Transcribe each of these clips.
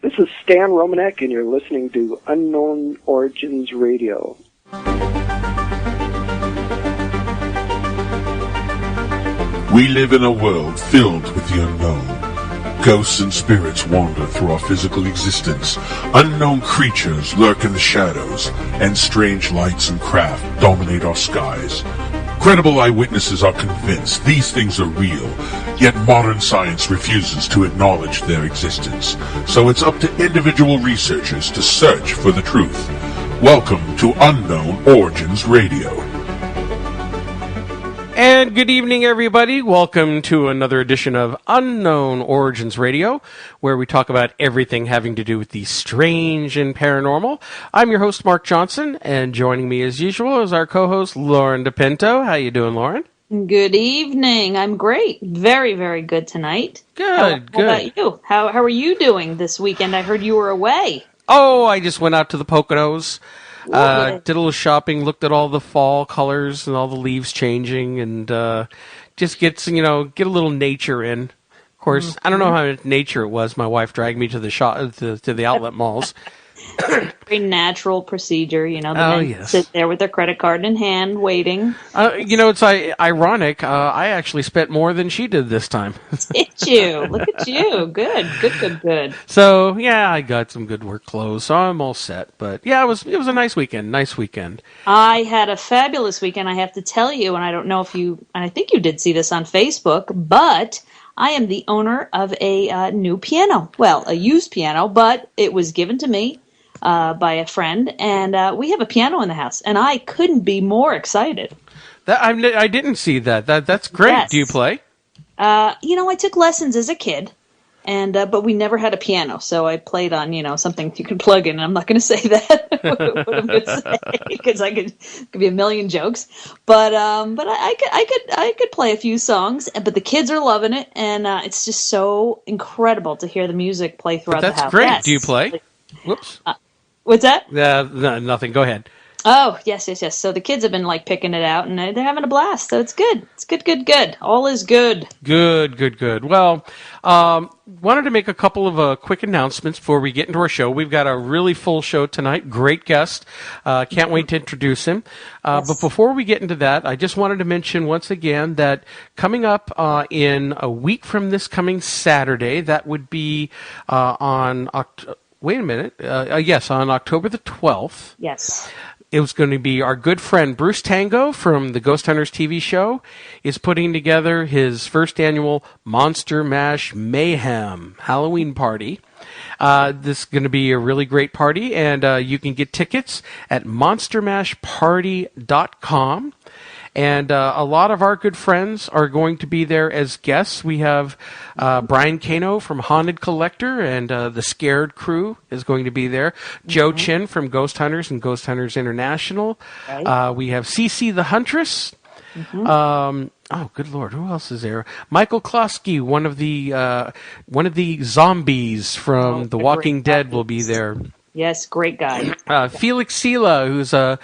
This is Stan Romanek, and you're listening to Unknown Origins Radio. We live in a world filled with the unknown. Ghosts and spirits wander through our physical existence. Unknown creatures lurk in the shadows, and strange lights and craft dominate our skies. Credible eyewitnesses are convinced these things are real, yet modern science refuses to acknowledge their existence. So it's up to individual researchers to search for the truth. Welcome to Unknown Origins Radio. And good evening, everybody. Welcome to another edition of Unknown Origins Radio, where we talk about everything having to do with the strange and paranormal. I'm your host, Mark Johnson, and joining me as usual is our co-host, Lauren DePinto. How you doing, Lauren? Good evening. I'm great. Very, very good tonight. Good, How about you? How are you doing this weekend? I heard you were away. Oh, I just went out to the Poconos. Did a little shopping, looked at all the fall colors and all the leaves changing, and just get a little nature in. Of course, I don't know how much nature it was. My wife dragged me to the to the outlet malls. Very natural procedure, the men sit there with their credit card in hand, waiting. It's ironic. I actually spent more than she did this time. Did you? Look at you. Good. So, yeah, I got some good work clothes, so I'm all set. But, yeah, it was a nice weekend. I had a fabulous weekend, I have to tell you, and I don't know if I think you did see this on Facebook, but I am the owner of a new piano. Well, a used piano, but it was given to me by a friend, and we have a piano in the house, and I couldn't be more excited. I didn't see that. That's great. Yes. Do you play? I took lessons as a kid, and but we never had a piano, so I played on something you can plug in. And I'm not going to say that what I'm going to say because I could be a million jokes, but I could play a few songs. But the kids are loving it, and it's just so incredible to hear the music play throughout the house. That's great. Yes. Do you play? Whoops. What's that? No, nothing. Go ahead. Oh, yes. So the kids have been picking it out, and they're having a blast. So it's good. It's good. All is good. Good. Well, wanted to make a couple of quick announcements before we get into our show. We've got a really full show tonight. Great guest. Can't wait to introduce him. Yes. But before we get into that, I just wanted to mention once again that coming up in a week from this coming Saturday, that would be on wait a minute. Yes, on October the 12th. Yes. It was going to be our good friend Bruce Tango from the Ghost Hunters TV show is putting together his first annual Monster Mash Mayhem Halloween party. This is going to be a really great party, and you can get tickets at monstermashparty.com. And a lot of our good friends are going to be there as guests. We have Brian Kano from Haunted Collector, and the Scared Crew is going to be there. Joe Chin from Ghost Hunters and Ghost Hunters International. Right. We have Cece the Huntress. Oh, good Lord! Who else is there? Michael Klosky, one of the zombies from The Walking Dead, will be there. Yes, great guy. Felix Sela, who's a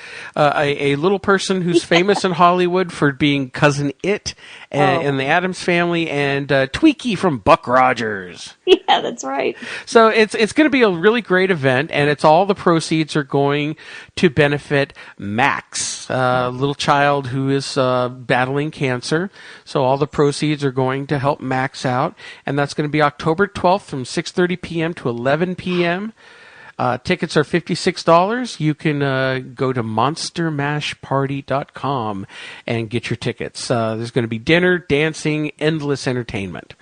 little person who's famous in Hollywood for being Cousin It in the Addams Family, and Tweaky from Buck Rogers. Yeah, that's right. So it's going to be a really great event, and all the proceeds are going to benefit Max, a little child who is battling cancer. So all the proceeds are going to help Max out, and that's going to be October 12th from 6:30 p.m. to 11 p.m. Tickets are $56. You can go to monstermashparty.com and get your tickets. There's going to be dinner, dancing, endless entertainment.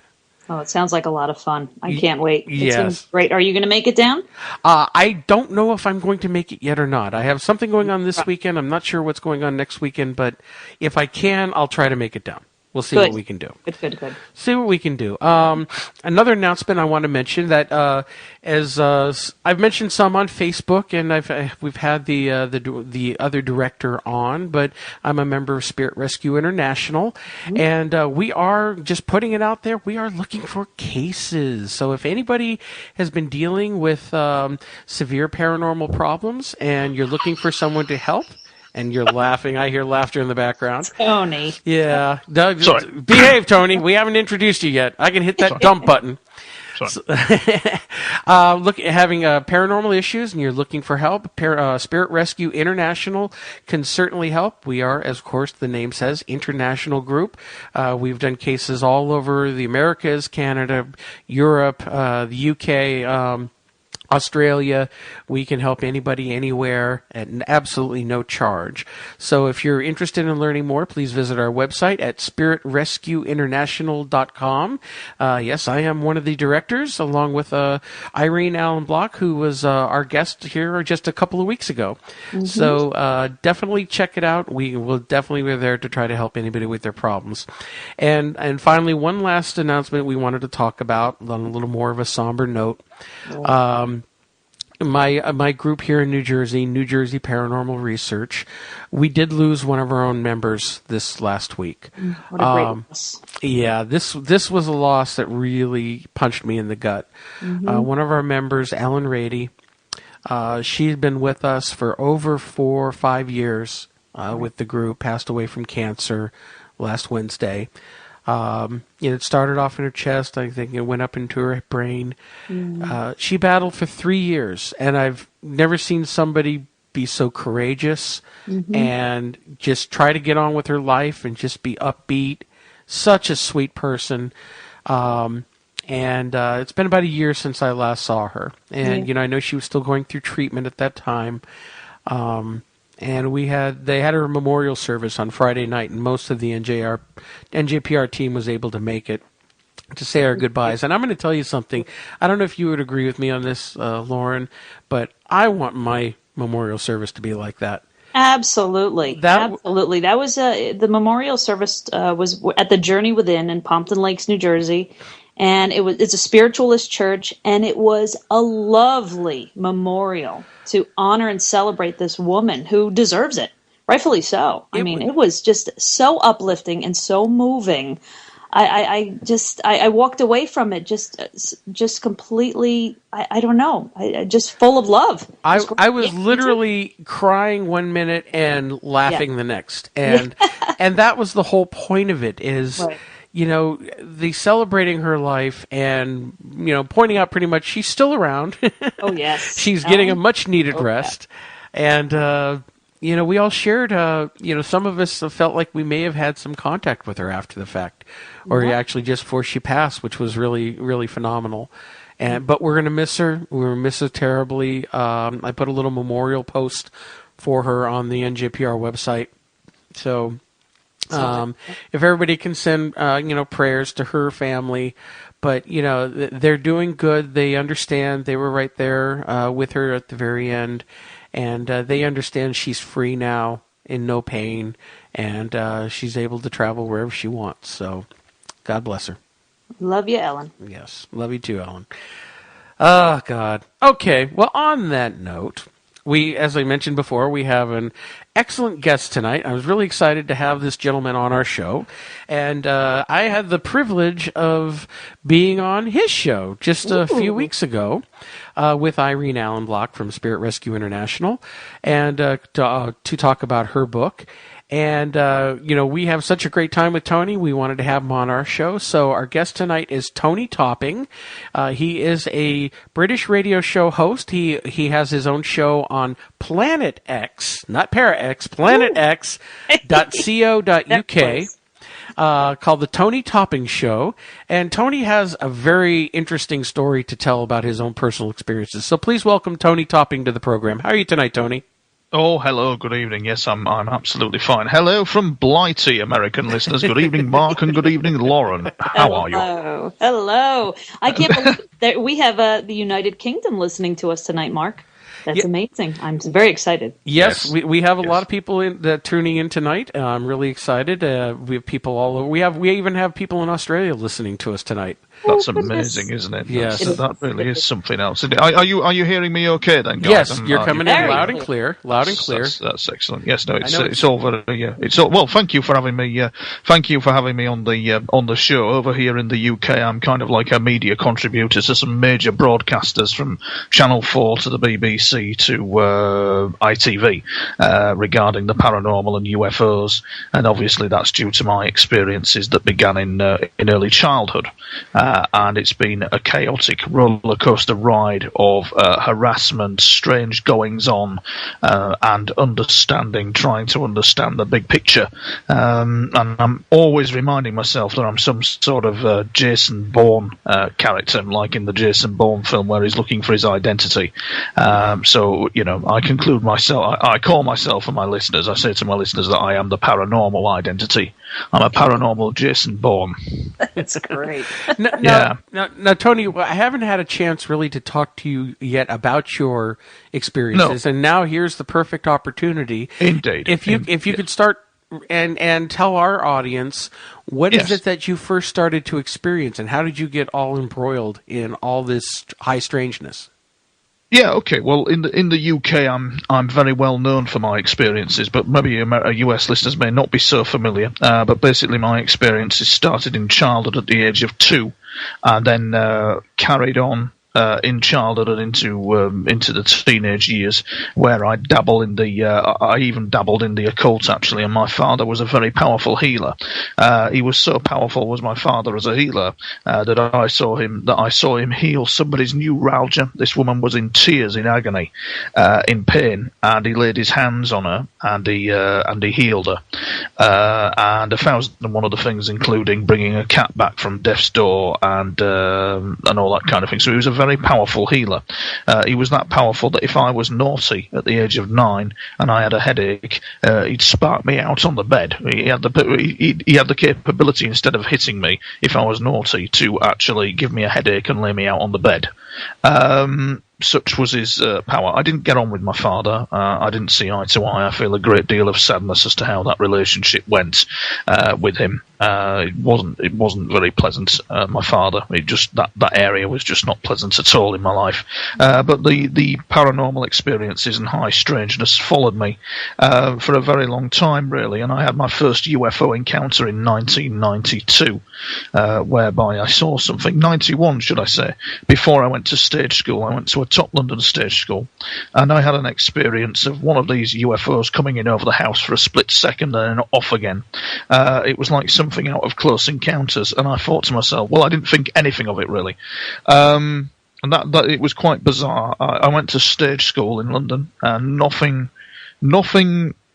Oh, it sounds like a lot of fun. I can't wait. Yes. It seems great. Are you going to make it down? I don't know if I'm going to make it yet or not. I have something going on this weekend. I'm not sure what's going on next weekend, but if I can, I'll try to make it down. We'll see what we can do. Good. See what we can do. Another announcement I want to mention that as I've mentioned some on Facebook, and we've had the other director on, but I'm a member of Spirit Rescue International, and we are just putting it out there. We are looking for cases. So if anybody has been dealing with severe paranormal problems and you're looking for someone to help, and you're laughing. I hear laughter in the background. Tony. Yeah. Doug, behave, Tony. We haven't introduced you yet. I can hit that dump button. Having paranormal issues and you're looking for help, Spirit Rescue International can certainly help. We are, as of course the name says, international group. We've done cases all over the Americas, Canada, Europe, the UK, Australia. We can help anybody anywhere at absolutely no charge. So if you're interested in learning more, please visit our website at spiritrescueinternational.com. Yes, I am one of the directors, along with Irene Allen Block, who was our guest here just a couple of weeks ago. Mm-hmm. So definitely check it out. We will definitely be there to try to help anybody with their problems. And finally, one last announcement we wanted to talk about on a little more of a somber note. My group here in New Jersey Paranormal Research, we did lose one of our own members this last week. What a great loss. Yeah, this was a loss that really punched me in the gut. Mm-hmm. One of our members, Ellen Rady, she'd been with us for over 4 or 5 years with the group, passed away from cancer last Wednesday. It started off in her chest. I think it went up into her brain. She battled for 3 years, and I've never seen somebody be so courageous and just try to get on with her life and just be upbeat. Such a sweet person. And it's been about a year since I last saw her. And, I know she was still going through treatment at that time. And they had her memorial service on Friday night, and most of the NJPR team was able to make it to say our goodbyes. And I'm going to tell you something. I don't know if you would agree with me on this, Lauren, but I want my memorial service to be like that. Absolutely. Absolutely. That was the memorial service was at the Journey Within in Pompton Lakes, New Jersey. And it's a spiritualist church, and it was a lovely memorial to honor and celebrate this woman who deserves it, rightfully so. It was just so uplifting and so moving. I walked away from it just completely. I don't know. Just full of love. I was literally crying 1 minute and laughing the next, and and that was the whole point of it. Is. Right. The celebrating her life and, pointing out pretty much she's still around. Oh, yes. She's getting a much-needed rest. And, we all shared, some of us felt like we may have had some contact with her after the fact, or actually just before she passed, which was really, really phenomenal. But we're going to miss her. We're going to miss her terribly. I put a little memorial post for her on the NJPR website. So... if everybody can send, prayers to her family, but, they're doing good. They understand they were right there with her at the very end, and they understand she's free now in no pain, and she's able to travel wherever she wants. So God bless her. Love you, Ellen. Yes. Love you too, Ellen. Oh, God. Okay. Well, on that note, as I mentioned before, we have an excellent guest tonight. I was really excited to have this gentleman on our show, and I had the privilege of being on his show just a few weeks ago with Irene Allen Block from Spirit Rescue International, and to talk about her book. And, we have such a great time with Tony. We wanted to have him on our show. So our guest tonight is Tony Topping. He is a British radio show host. He has his own show on Planet X, not Para X, planetx.co.uk. Called The Tony Topping Show. And Tony has a very interesting story to tell about his own personal experiences. So please welcome Tony Topping to the program. How are you tonight, Tony? Oh, hello, good evening. Yes, I'm absolutely fine. Hello from Blighty, American listeners. Good evening, Mark, and good evening, Lauren. How are you? Hello. I can't believe that we have the United Kingdom listening to us tonight, Mark. That's amazing. I'm very excited. Yes. We have a lot of people tuning in tonight. I'm really excited. We have people all over. We even have people in Australia listening to us tonight. That's amazing, isn't it? Yes. That really is something else. Are you hearing me okay then, guys? Yes, you're coming in loud and clear. Loud and clear. That's excellent. Yes, no, it's all very well, thank you for having me. Thank you for having me on the show over here in the UK. I'm kind of like a media contributor to some major broadcasters from Channel 4 to the BBC to ITV regarding the paranormal and UFOs, and obviously that's due to my experiences that began in early childhood. and it's been a chaotic roller coaster ride of harassment, strange goings on, and trying to understand the big picture. And I'm always reminding myself that I'm some sort of Jason Bourne character, like in the Jason Bourne film where he's looking for his identity. So, I conclude myself, I call myself for my listeners, I say to my listeners that I am the paranormal identity. I'm a paranormal Jason Bourne. That's great. Now, Tony, I haven't had a chance really to talk to you yet about your experiences, and now here's the perfect opportunity. Indeed. If you could start and tell our audience, what is it that you first started to experience, and how did you get all embroiled in all this high strangeness? Yeah, okay. Well, in the UK, I'm very well known for my experiences, but maybe US listeners may not be so familiar. But basically, my experiences started in childhood at the age of 2, and then carried on in childhood and into the teenage years, where I dabble in I even dabbled in the occult, actually. And my father was a very powerful healer. He was so powerful, was my father as a healer, that I saw him heal somebody's neuralgia. This woman was in tears, in agony, in pain, and he laid his hands on her and he healed her. And 1,001 other things, including bringing a cat back from death's door and all that kind of thing. So he was a very powerful healer. He was that powerful that if I was naughty at the age of 9 and I had a headache, he'd spark me out on the bed. He had the capability, instead of hitting me if I was naughty, to actually give me a headache and lay me out on the bed. Such was his power. I didn't get on with my father. I didn't see eye to eye. I feel a great deal of sadness as to how that relationship went with him. It wasn't very pleasant. My father, that area was just not pleasant at all in my life. But the paranormal experiences and high strangeness followed me for a very long time, really. And I had my first UFO encounter in 1992, whereby I saw something. 91, should I say? Before I went to stage school, I went to a top London stage school, and I had an experience of one of these UFOs coming in over the house for a split second and then off again. It was like something out of Close Encounters, and I thought to myself, well, I didn't think anything of it really. And that it was quite bizarre. I went to stage school in London, and nothing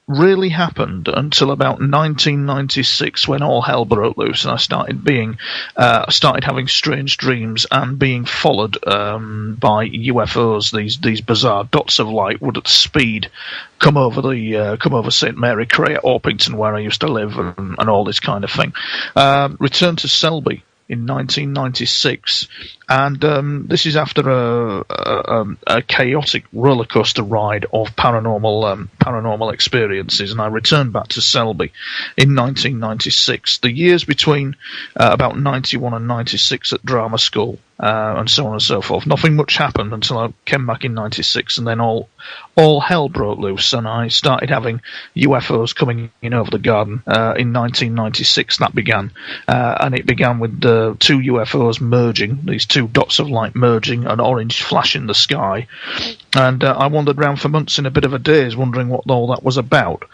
really happened until about 1996, when all hell broke loose, and I started having strange dreams and being followed by UFOs. These bizarre dots of light would at speed come over St Mary Cray at Orpington, where I used to live, and all this kind of thing. Returned to Selby in 1996, and this is after a chaotic roller coaster ride of paranormal experiences, and I returned back to Selby in 1996. The years between about 91 and 96 at drama school, and so on and so forth. Nothing much happened until I came back in 96, and then all hell broke loose, and I started having UFOs coming in over the garden. In 1996 that began, and it began with the two UFOs merging, these two dots of light merging, an orange flash in the sky, and I wandered around for months in a bit of a daze, wondering what all that was about.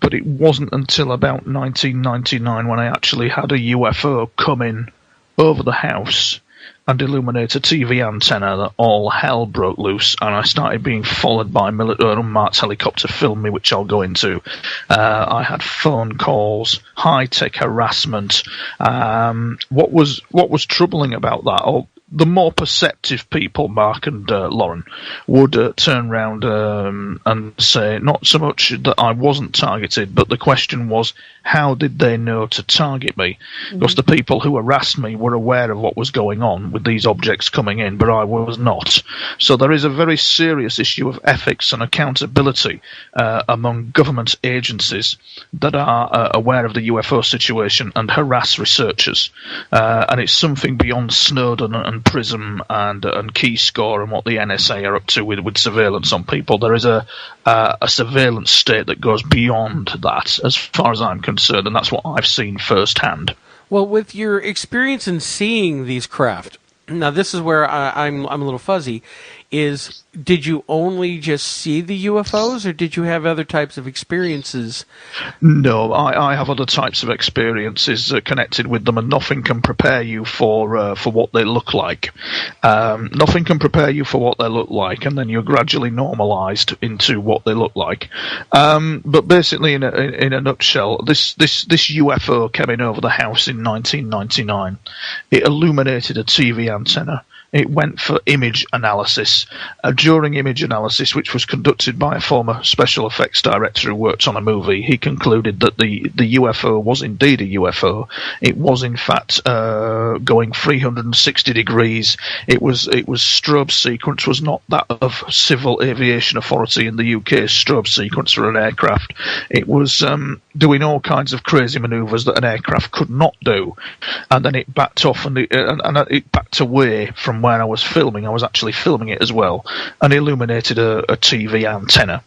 But it wasn't until about 1999 when I actually had a UFO come in over the house and illuminate a TV antenna that all hell broke loose, and I started being followed by an unmarked helicopter filmed me, which I'll go into. I had phone calls, high-tech harassment. What was troubling about that, or the more perceptive people, Mark and Lauren, would turn round and say, not so much that I wasn't targeted, but the question was, how did they know to target me? Because the people who harassed me were aware of what was going on with these objects coming in, but I was not. So there is a very serious issue of ethics and accountability among government agencies that are aware of the UFO situation and harass researchers. And it's something beyond Snowden and PRISM and Keyscore and what the NSA are up to with surveillance on people. There is a surveillance state that goes beyond that, as far as I'm concerned, and that's what I've seen firsthand. Well, with your experience in seeing these craft, Now, this is where I'm a little fuzzy. Did you only just see the UFOs, or did you have other types of experiences? No, I have other types of experiences connected with them, and nothing can prepare you for what they look like. Nothing can prepare you for what they look like, and then you're gradually normalised into what they look like. But basically, in a nutshell, this UFO came in over the house in 1999. It illuminated a TV antenna. It went for image analysis. During image analysis, which was conducted by a former special effects director who worked on a movie, he concluded that the UFO was indeed a UFO. It was, in fact, going 360 degrees. It was strobe sequence was not that of Civil Aviation Authority in the UK strobe sequence for an aircraft. It was doing all kinds of crazy manoeuvres that an aircraft could not do, and then it backed off and it backed away from where I was filming. I was actually filming it as well, and illuminated a TV antenna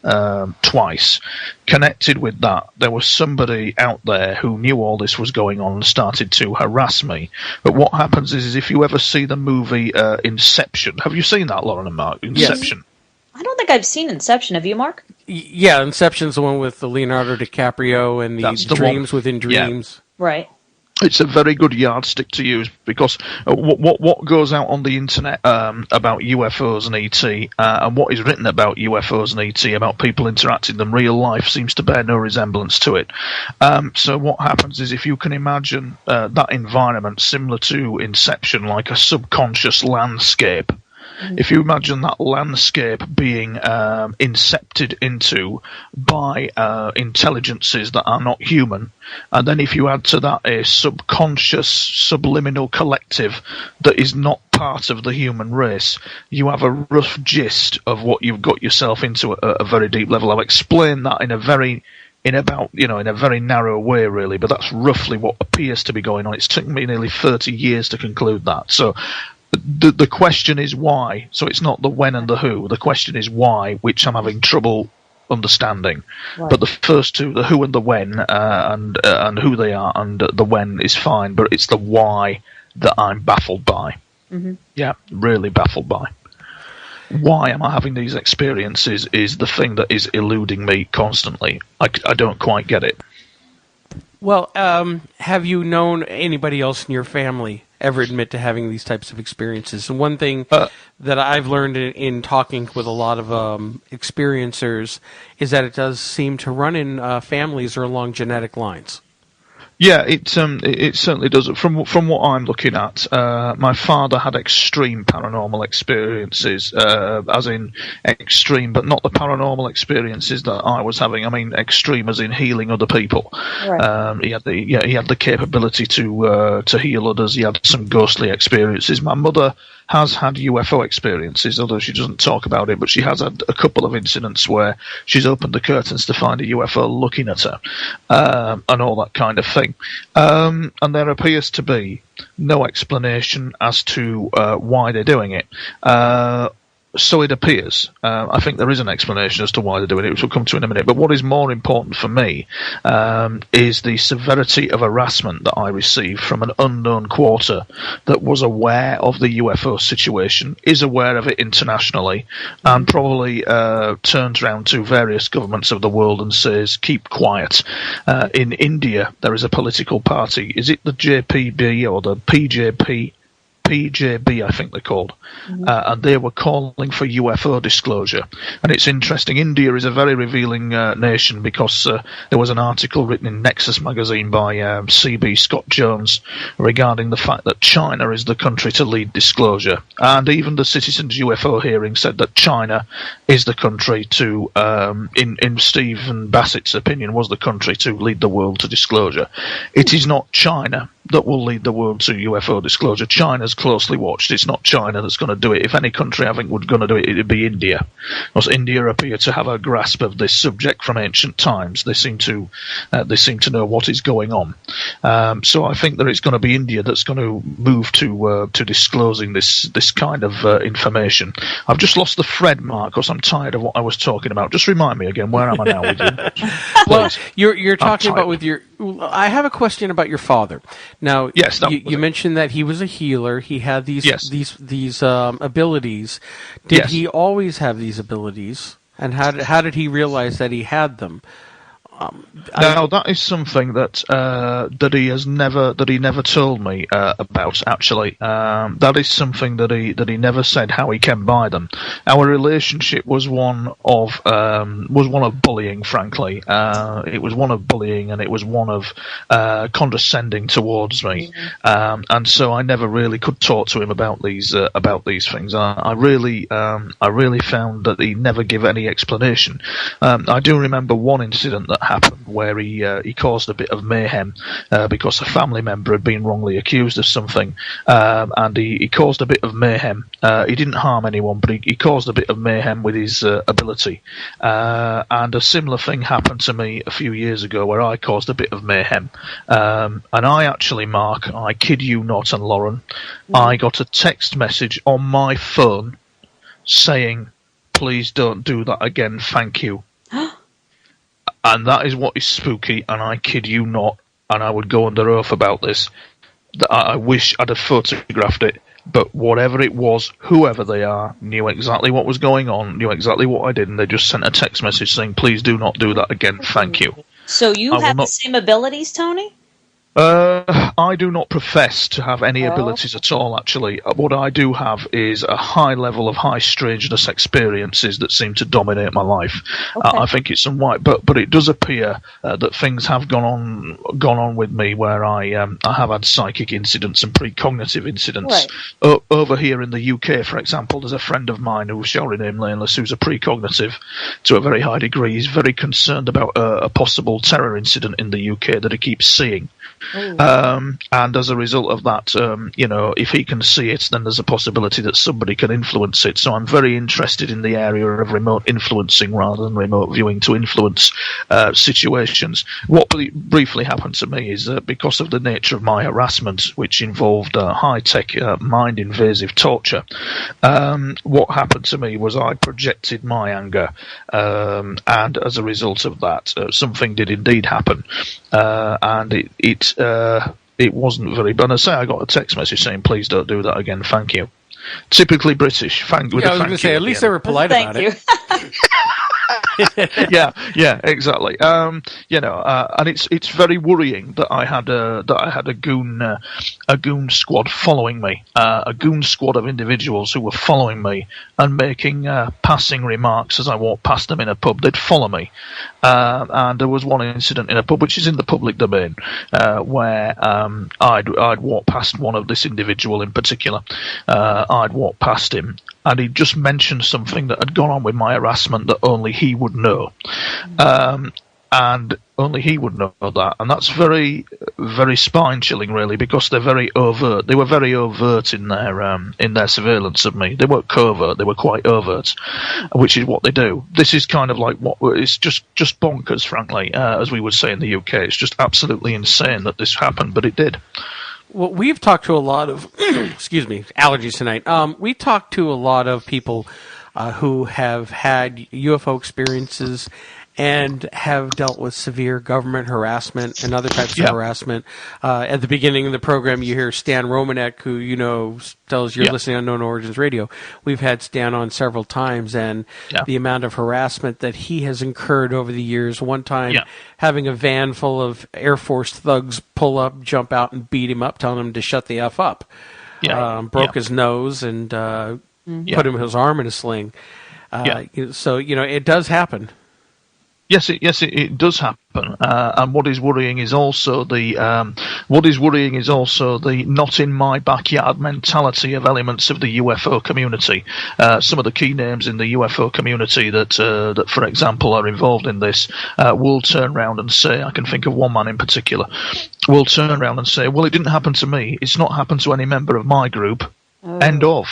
twice. Connected with that, there was somebody out there who knew all this was going on and started to harass me. But what happens is if you ever see the movie Inception, have you seen that, Lauren and Mark? Inception. Yes. I don't think I've seen Inception. Have you, Mark? Yeah, Inception's the one with the Leonardo DiCaprio and the dreams within dreams. Yeah. Right. It's a very good yardstick to use because what goes out on the internet about UFOs and ET and what is written about UFOs and ET, about people interacting with them, real life seems to bear no resemblance to it. So what happens is if you can imagine that environment similar to Inception, like a subconscious landscape, if you imagine that landscape being incepted into by intelligences that are not human, and then if you add to that a subconscious subliminal collective that is not part of the human race, you have a rough gist of what you've got yourself into at a very deep level. I've explained that in a very narrow way, really, but that's roughly what appears to be going on. It's taken me nearly 30 years to conclude that. So the question is why. So it's not the when and the who. The question is why, which I'm having trouble understanding. Right. But the first two, the who and the when, and who they are, and the when is fine. But it's the why that I'm baffled by. Mm-hmm. Yeah, really baffled by. Why am I having these experiences is the thing that is eluding me constantly. I don't quite get it. Well, have you known anybody else in your family ever admit to having these types of experiences? And one thing that I've learned in talking with a lot of experiencers is that it does seem to run in families or along genetic lines. Yeah, it certainly does. From what I'm looking at, my father had extreme paranormal experiences, as in extreme, but not the paranormal experiences that I was having. I mean, extreme as in healing other people. Right. He had the capability to heal others. He had some ghostly experiences. My mother has had UFO experiences, although she doesn't talk about it, but she has had a couple of incidents where she's opened the curtains to find a UFO looking at her, and all that kind of thing. And there appears to be no explanation as to why they're doing it. So it appears. I think there is an explanation as to why they're doing it, which we'll come to in a minute. But what is more important for me is the severity of harassment that I received from an unknown quarter that was aware of the UFO situation, is aware of it internationally, and probably turns around to various governments of the world and says, keep quiet. In India, there is a political party. Is it the JPB or the PJP? PJB, I think they're called, and they were calling for UFO disclosure. And it's interesting, India is a very revealing nation because there was an article written in Nexus magazine by C.B. Scott Jones regarding the fact that China is the country to lead disclosure. And even the Citizens UFO hearing said that China is the country to, in Stephen Bassett's opinion, was the country to lead the world to disclosure. It is not China that will lead the world to UFO disclosure. China's closely watched. It's not China that's going to do it. If any country I think would going to do it, it'd be India. Because India appear to have a grasp of this subject from ancient times. They seem to know what is going on. So I think that it's going to be India that's going to move to disclosing this kind of information. I've just lost the thread, Mark, because I'm tired of what I was talking about. Just remind me again. Where am I now with you? Well, you're talking about with your I have a question about your father. Now, yes, you mentioned that he was a healer. He had these abilities. Did Yes. he always have these abilities? And how did he realize that he had them? Now that is something that he never told me about. Actually, that is something that he never said how he came by them. Our relationship was one of bullying. Frankly, it was one of bullying, and it was one of condescending towards me. And so I never really could talk to him about these things. I really found that he never gave any explanation. I do remember one incident that happened where he caused a bit of mayhem because a family member had been wrongly accused of something, and he caused a bit of mayhem. He didn't harm anyone, but he caused a bit of mayhem with his ability. And a similar thing happened to me a few years ago where I caused a bit of mayhem. And I actually, Mark, I kid you not, and Lauren, I got a text message on my phone saying, "Please don't do that again, thank you." And that is what is spooky, and I kid you not, and I would go under oath about this, that I wish I'd have photographed it, but whatever it was, whoever they are, knew exactly what was going on, knew exactly what I did, and they just sent a text message saying, "Please do not do that again, thank you." So you have the same abilities, Tony? I do not profess to have any abilities at all, actually. What I do have is a high level of high strangeness experiences that seem to dominate my life. Okay. I think it's unwise, but it does appear that things have gone on with me where I have had psychic incidents and precognitive incidents. Right. Over here in the UK, for example, there's a friend of mine who shall remain nameless, who's a precognitive to a very high degree. He's very concerned about a possible terror incident in the UK that he keeps seeing. And as a result of that, if he can see it, then there's a possibility that somebody can influence it. So I'm very interested in the area of remote influencing rather than remote viewing to influence situations. What briefly happened to me is that because of the nature of my harassment, which involved high-tech, mind-invasive torture, what happened to me was I projected my anger, and as a result of that, something did indeed happen, and it wasn't very. But I say I got a text message saying, "Please don't do that again, thank you." Typically British. I was going to say, at least they were polite about it. yeah, exactly. And it's very worrying that I had a goon squad following me, a goon squad of individuals who were following me and making passing remarks as I walked past them in a pub. They'd follow me, and there was one incident in a pub which is in the public domain where I'd walked past one of this individual in particular. I'd walked past him, and he'd just mentioned something that had gone on with my harassment that only he would know. And only he would know that. And that's very, very spine-chilling, really, because they're very overt. They were very overt in their surveillance of me. They weren't covert, they were quite overt, which is what they do. This is kind of like it's just bonkers, frankly, as we would say in the UK. It's just absolutely insane that this happened, but it did. Well, we've talked to a lot of, excuse me, allergies tonight. We talked to a lot of people who have had UFO experiences and have dealt with severe government harassment and other types of harassment. At the beginning of the program, you hear Stan Romanek, who tells you're listening on Unknown Origins Radio. We've had Stan on several times, and the amount of harassment that he has incurred over the years. One time, having a van full of Air Force thugs pull up, jump out, and beat him up, telling him to shut the F up. Broke his nose and put his arm in a sling. So, it does happen. Yes, it does happen. And what is worrying is also the not in my backyard mentality of elements of the UFO community. Some of the key names in the UFO community that for example, are involved in this will turn around and say, I can think of one man in particular, will turn around and say, well, it didn't happen to me. It's not happened to any member of my group. End of.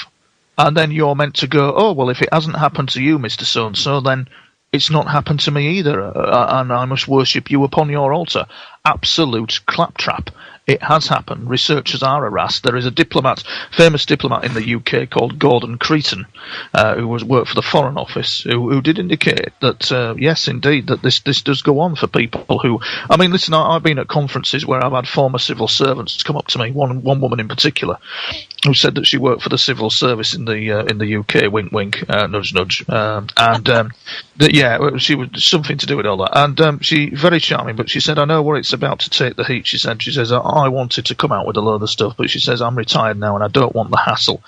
And then you're meant to go, oh, well, if it hasn't happened to you, Mr. So-and-so, then it's not happened to me either, and I must worship you upon your altar. Absolute claptrap. It has happened. Researchers are harassed. There is a famous diplomat in the UK called Gordon Cretan, who worked for the Foreign Office, who did indicate that, yes, indeed, that this does go on for people who... I mean, listen, I've been at conferences where I've had former civil servants come up to me, one woman in particular, who said that she worked for the civil service in the UK, wink, wink, nudge, nudge, she was something to do with all that. And she, very charming, but she said, I know where it's about to take the heat, she says, I wanted to come out with a load of stuff, but she says, I'm retired now and I don't want the hassle.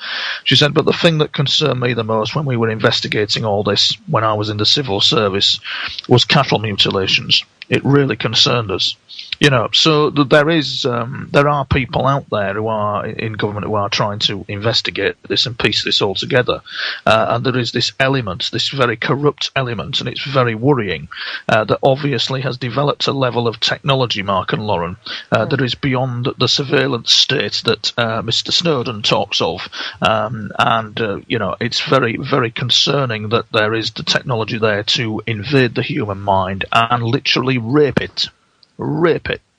She said, but the thing that concerned me the most when we were investigating all this, when I was in the civil service, was cattle mutilations. It really concerned us. You know, so there are people out there who are in government who are trying to investigate this and piece this all together. And there is this element, this very corrupt element, and it's very worrying, that obviously has developed a level of technology, Mark and Lauren, that is beyond the surveillance state that Mr. Snowden talks of. You know, it's very, very concerning that there is the technology there to invade the human mind and literally rape it,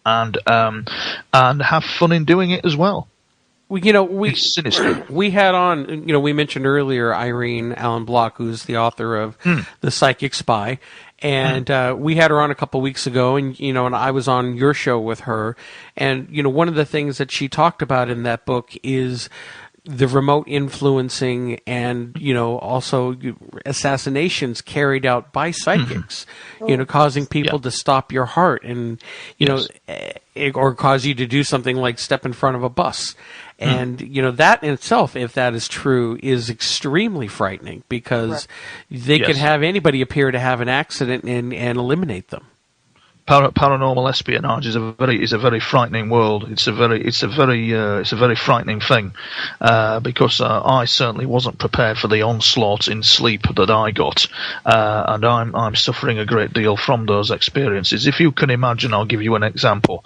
and have fun in doing it as well. It's sinister. We had on, we mentioned earlier Irene Allen Block, who's the author of The Psychic Spy, and we had her on a couple weeks ago, and and I was on your show with her, and one of the things that she talked about in that book is the remote influencing and, also assassinations carried out by psychics, causing people to stop your heart and, or cause you to do something like step in front of a bus. And, that in itself, if that is true, is extremely frightening because they could have anybody appear to have an accident and eliminate them. Paranormal espionage is a very frightening world. It's a very frightening thing, because I certainly wasn't prepared for the onslaught in sleep that I got, and I'm suffering a great deal from those experiences. If you can imagine, I'll give you an example.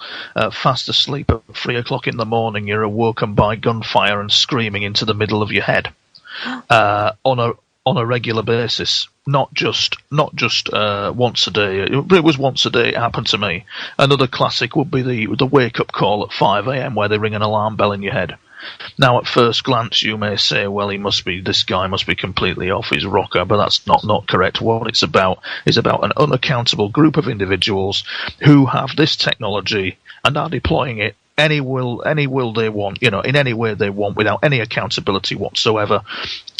Fast asleep at 3 o'clock in the morning, you're awoken by gunfire and screaming into the middle of your head, on a regular basis. Not just once a day. It was once a day. It happened to me. Another classic would be the wake up call at 5 a.m. where they ring an alarm bell in your head. Now, at first glance, you may say, "Well, this guy must be completely off his rocker," but that's not correct. What it's about is about an unaccountable group of individuals who have this technology and are deploying it any will they want, in any way they want, without any accountability whatsoever.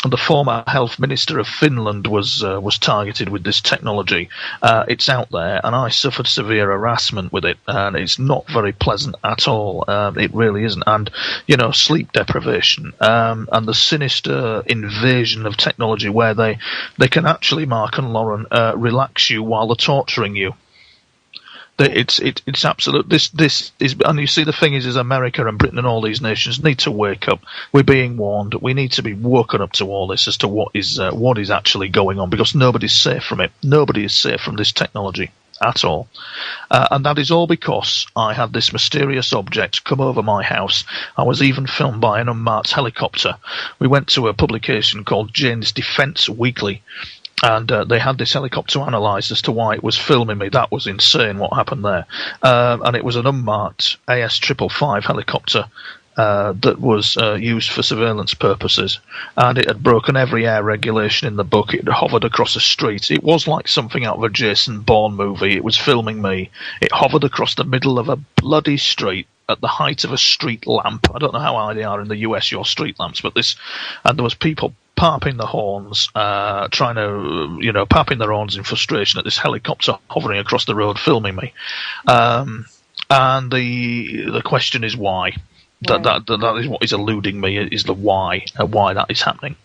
And the former health minister of Finland was targeted with this technology. It's out there, and I suffered severe harassment with it, and it's not very pleasant at all. It really isn't. And sleep deprivation, and the sinister invasion of technology where they can actually, Mark and Lauren, relax you while they're torturing you. It's absolute. This is, and you see, the thing is America and Britain and all these nations need to wake up. We're being warned. We need to be woken up to all this as to what is actually going on, because nobody's safe from it. Nobody is safe from this technology at all, and that is all because I had this mysterious object come over my house. I was even filmed by an unmarked helicopter. We went to a publication called Jane's Defence Weekly. And they had this helicopter analysed as to why it was filming me. That was insane what happened there. And it was an unmarked AS-555 helicopter that was used for surveillance purposes. And it had broken every air regulation in the book. It hovered across a street. It was like something out of a Jason Bourne movie. It was filming me. It hovered across the middle of a bloody street at the height of a street lamp. I don't know how high they are in the US, your street lamps, but and there was people parping the horns, trying to, parping their horns in frustration at this helicopter hovering across the road filming me. And the question is why. That is what is eluding me, is the why that is happening.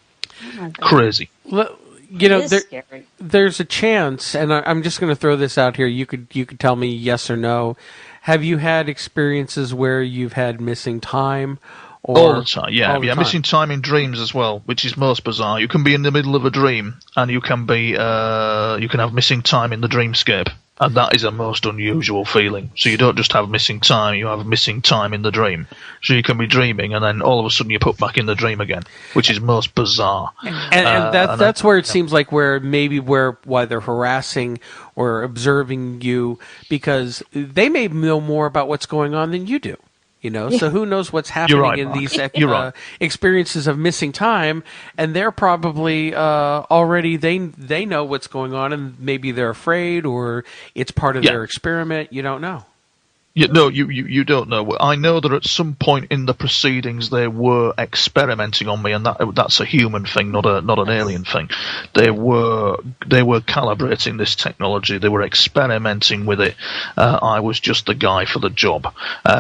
Oh, crazy. Well, there's a chance, and I'm just going to throw this out here. You could tell me yes or no. Have you had experiences where you've had missing time? All the time, yeah. Missing time in dreams as well, which is most bizarre. You can be in the middle of a dream, and you can have missing time in the dreamscape, and that is a most unusual feeling. So you don't just have missing time; you have missing time in the dream. So you can be dreaming, and then all of a sudden you're put back in the dream again, which is most bizarre. And that's where it seems like why they're harassing or observing you, because they may know more about what's going on than you do. You know, so who knows what's happening in these experiences of missing time, and they're probably already they know what's going on, and maybe they're afraid, or it's part of their experiment. You don't know. You don't know. I know that at some point in the proceedings they were experimenting on me, and that's a human thing, not an alien thing. They were calibrating this technology. They were experimenting with it. I was just the guy for the job.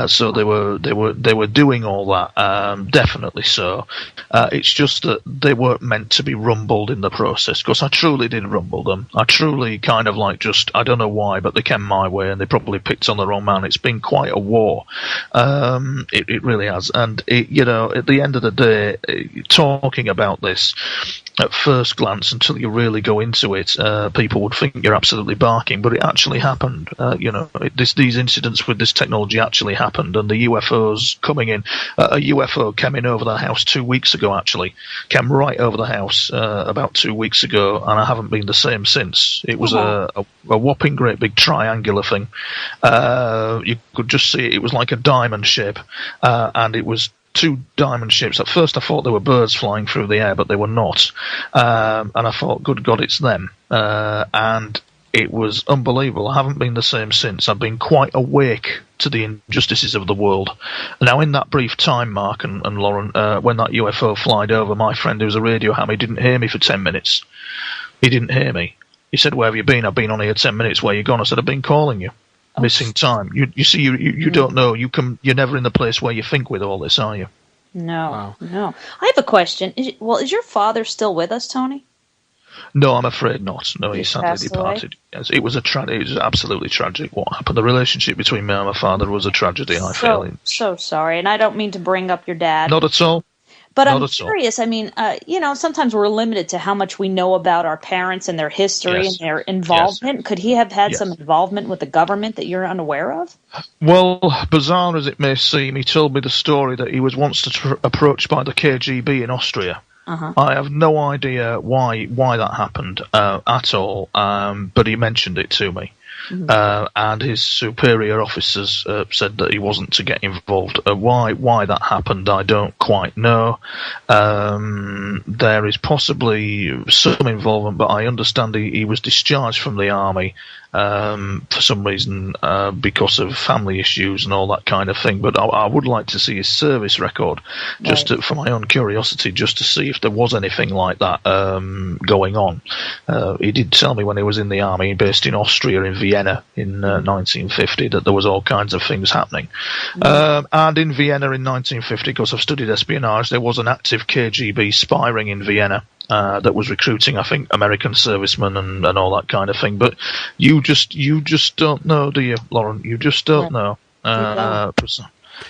So they were doing all that. Definitely so. It's just that they weren't meant to be rumbled in the process, because I truly did rumble them. I truly kind of I don't know why, but they came my way, and they probably picked on the wrong man. It's been quite a war. It really has. And, at the end of the day, talking about this, at first glance, until you really go into it, people would think you're absolutely barking, but it actually happened. These incidents with this technology actually happened, and the UFOs coming in, a UFO came in over the house 2 weeks ago, actually. Came right over the house about 2 weeks ago, and I haven't been the same since. It was a whopping great big triangular thing. You could just see it was like a diamond shape, and it was two diamond shapes. At first I thought they were birds flying through the air, but they were not. And I thought, good God, it's them. And it was unbelievable. I haven't been the same since. I've been quite awake to the injustices of the world. Now, in that brief time, Mark and Lauren, when that UFO flied over, my friend who's a radio ham, he didn't hear me for 10 minutes. He didn't hear me. He said, "Where have you been?" "I've been on here 10 minutes. Where you gone?" I said, "I've been calling you." Missing time. You see, you don't know. You're never in the place where you think with all this, are you? No, no. I have a question. Is your father still with us, Tony? No, I'm afraid not. No, he sadly departed. Yes, it was it was absolutely tragic what happened. The relationship between me and my father was a tragedy. I feel. So sorry, and I don't mean to bring up your dad. Not at all. But I'm curious. I mean, sometimes we're limited to how much we know about our parents and their history and their involvement. Yes. Could he have had some involvement with the government that you're unaware of? Well, bizarre as it may seem, he told me the story that he was once approached by the KGB in Austria. Uh-huh. I have no idea why that happened at all, but he mentioned it to me. Mm-hmm. And his superior officers said that he wasn't to get involved. Why that happened, I don't quite know. There is possibly some involvement, but I understand he was discharged from the army for some reason because of family issues and all that kind of thing. But I would like to see his service record, just for my own curiosity, just to see if there was anything like that going on. He did tell me when he was in the army, based in Austria, in Vienna, in 1950, that there was all kinds of things happening. And in Vienna in 1950, because I've studied espionage, there was an active KGB spy ring in Vienna that was recruiting, I think, American servicemen and all that kind of thing. But you just don't know, do you, Lauren? You just don't know.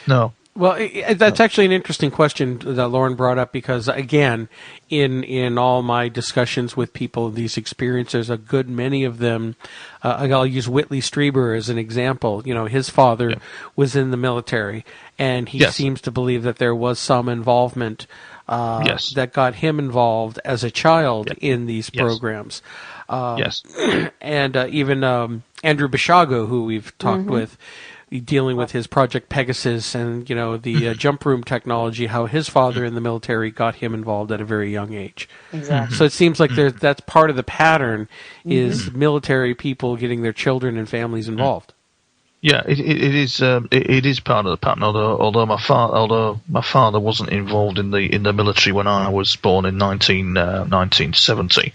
No. Well, that's actually an interesting question that Lauren brought up, because, again, in all my discussions with people, these experiences, a good many of them, I'll use Whitley Strieber as an example. You know, his father was in the military, and he seems to believe that there was some involvement that got him involved as a child in these programs. And even Andrew Bishago, who we've talked with, dealing with his Project Pegasus and, the jump room technology, how his father in the military got him involved at a very young age. Exactly. So it seems like that's part of the pattern, is military people getting their children and families involved. Yeah, it is part of the pattern. Although my father wasn't involved in the military when I was born in 1970,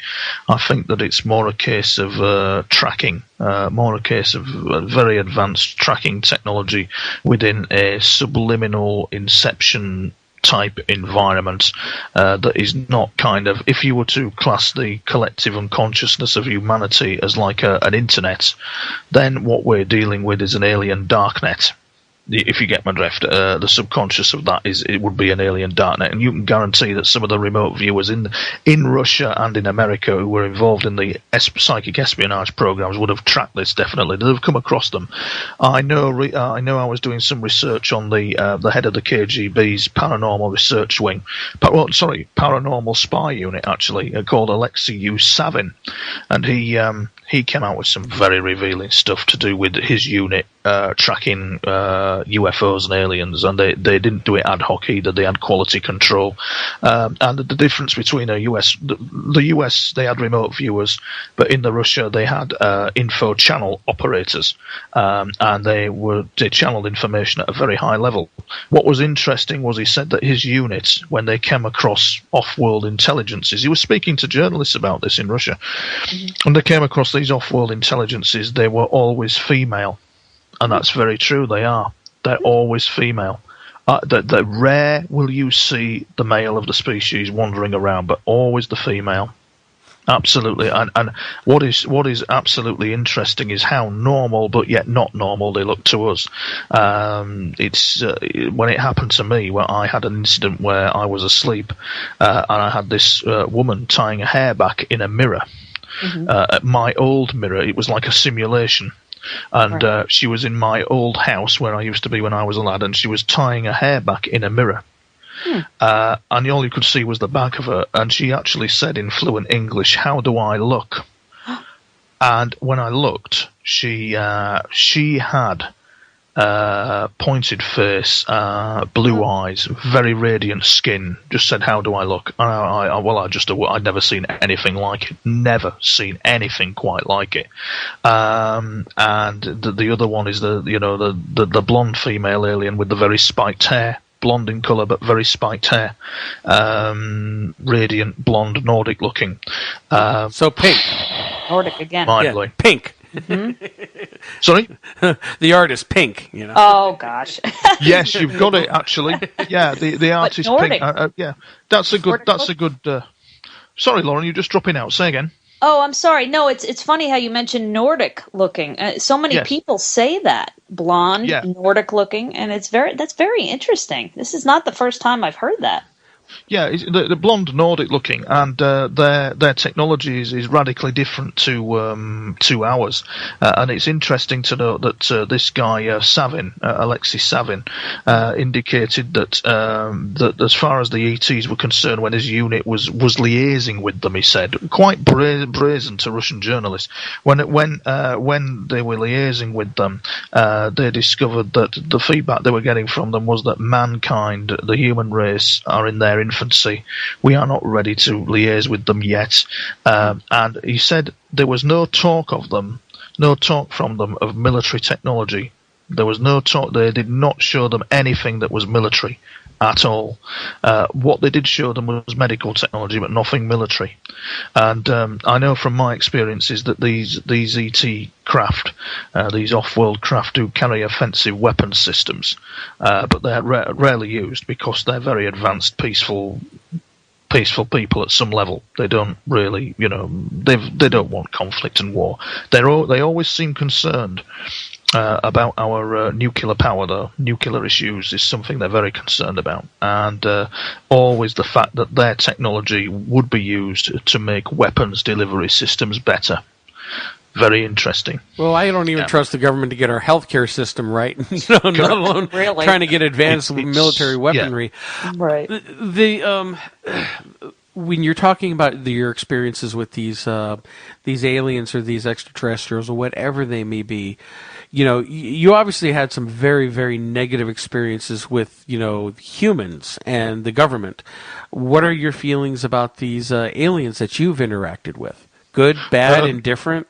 I think that it's more a case of tracking, more a case of very advanced tracking technology within a subliminal inception type environment that is not kind of, if you were to class the collective unconsciousness of humanity as like an internet, then what we're dealing with is an alien darknet. If you get my drift, the subconscious of that it would be an alien darknet, and you can guarantee that some of the remote viewers in Russia and in America who were involved in the psychic espionage programs would have tracked this. Definitely, they'd have come across them. I know. I was doing some research on the head of the KGB's paranormal research wing, paranormal spy unit, actually, called Alexei Yusavin, and he came out with some very revealing stuff to do with his unit tracking UFOs and aliens, and they didn't do it ad hoc either. They had quality control, and the difference between the US, they had remote viewers, but in the Russia they had info channel operators, and they channeled information at a very high level. What was interesting was he said that his units, when they came across off-world intelligences, he was speaking to journalists about this in Russia, and they came across these off-world intelligences, they were always female. And that's very true, they are. They're always female. The rare will you see the male of the species wandering around, but always the female. Absolutely. And what is absolutely interesting is how normal, but yet not normal, they look to us. It's when it happened to me, where I had an incident where I was asleep, and I had this woman tying her hair back in a mirror. My old mirror, it was like a simulation. And she was in my old house where I used to be when I was a lad, and she was tying her hair back in a mirror. And all you could see was the back of her, and she actually said in fluent English, "How do I look?" And when I looked, she had pointed face, blue eyes, very radiant skin. Just said, "How do I look?" And I'd never seen anything like it. Never seen anything quite like it. And the other one is the blonde female alien with the very spiked hair. Blonde in colour, but very spiked hair. Radiant blonde, Nordic looking. So pink. Nordic again. Yeah, pink. Sorry? The artist Pink, you know. Oh gosh. Yes, you've got it actually. Yeah, the artist Pink. Yeah, that's a good. Sorry, Lauren, you're just dropping out. Say again. Oh, I'm sorry. No, it's funny how you mentioned Nordic looking. So many people say that blonde, Nordic looking, and that's very interesting. This is not the first time I've heard that. Yeah, the blonde Nordic looking, and their technology is radically different to ours. And it's interesting to note that this guy Alexei Savin, indicated that that as far as the ETs were concerned, when his unit was liaising with them, he said, quite brazen to Russian journalists, when they were liaising with them, they discovered that the feedback they were getting from them was that mankind, the human race, are in their infancy. We are not ready to liaise with them yet. And he said there was no talk from them of military technology. There was no talk. They did not show them anything that was military at all. What they did show them was medical technology, but nothing military. And I know from my experiences that these ET craft, these off-world craft, do carry offensive weapons systems, but they're rarely used because they're very advanced, peaceful people at some level. They don't really, they don't want conflict and war. They always seem concerned about our nuclear power, though. Nuclear issues is something they're very concerned about. And always the fact that their technology would be used to make weapons delivery systems better. Very interesting. Well, I don't even trust the government to get our healthcare system right, not alone trying to get advanced military weaponry. Yeah. Right. When you're talking about your experiences with these aliens or these extraterrestrials or whatever they may be, you obviously had some very, very negative experiences with, humans and the government. What are your feelings about these aliens that you've interacted with? Good, bad, indifferent?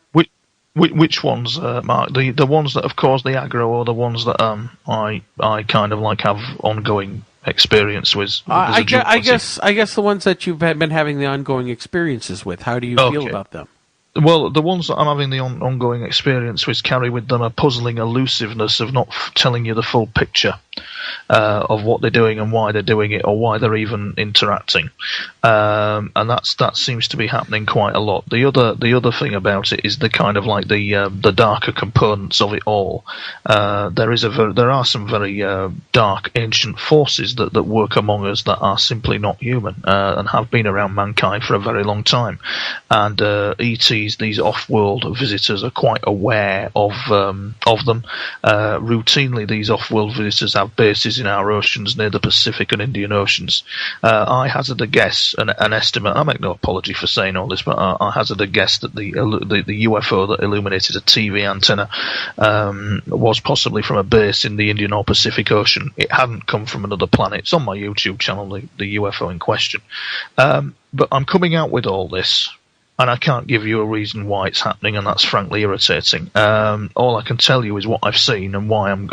Which ones, Mark? The ones that have caused the aggro, or the ones that I kind of like have ongoing experience with? I guess the ones that you've been having the ongoing experiences with. How do you feel about them? Well, the ones that I'm having the ongoing experience with carry with them a puzzling elusiveness of not telling you the full picture of what they're doing and why they're doing it, or why they're even interacting, and that seems to be happening quite a lot. The other thing about it is the kind of like the darker components of it all. There are some very dark ancient forces that work among us that are simply not human and have been around mankind for a very long time, and ETs these off-world visitors are quite aware of them. Routinely, these off-world visitors have bases in our oceans near the Pacific and Indian Oceans. I hazard a guess, an estimate. I make no apology for saying all this, but I hazard a guess that the UFO that illuminated a TV antenna was possibly from a base in the Indian or Pacific Ocean. It hadn't come from another planet. It's on my YouTube channel, the UFO in question. But I'm coming out with all this, and I can't give you a reason why it's happening, and that's frankly irritating. All I can tell you is what I've seen and why I'm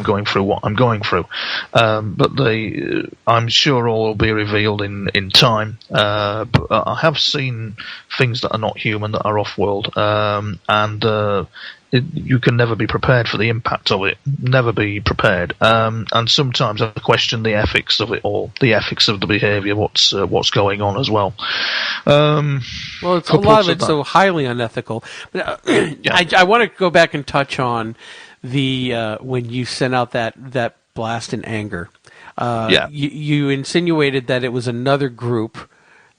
going through what I'm going through. But I'm sure all will be revealed in time. But I have seen things that are not human, that are off-world, and you can never be prepared for the impact of it. Never be prepared. And sometimes I question the ethics of it all, the ethics of the behaviour, what's going on as well. Well, it's a lot of it's so highly unethical. But I want to go back and touch on the when you sent out that blast in anger. You insinuated that it was another group.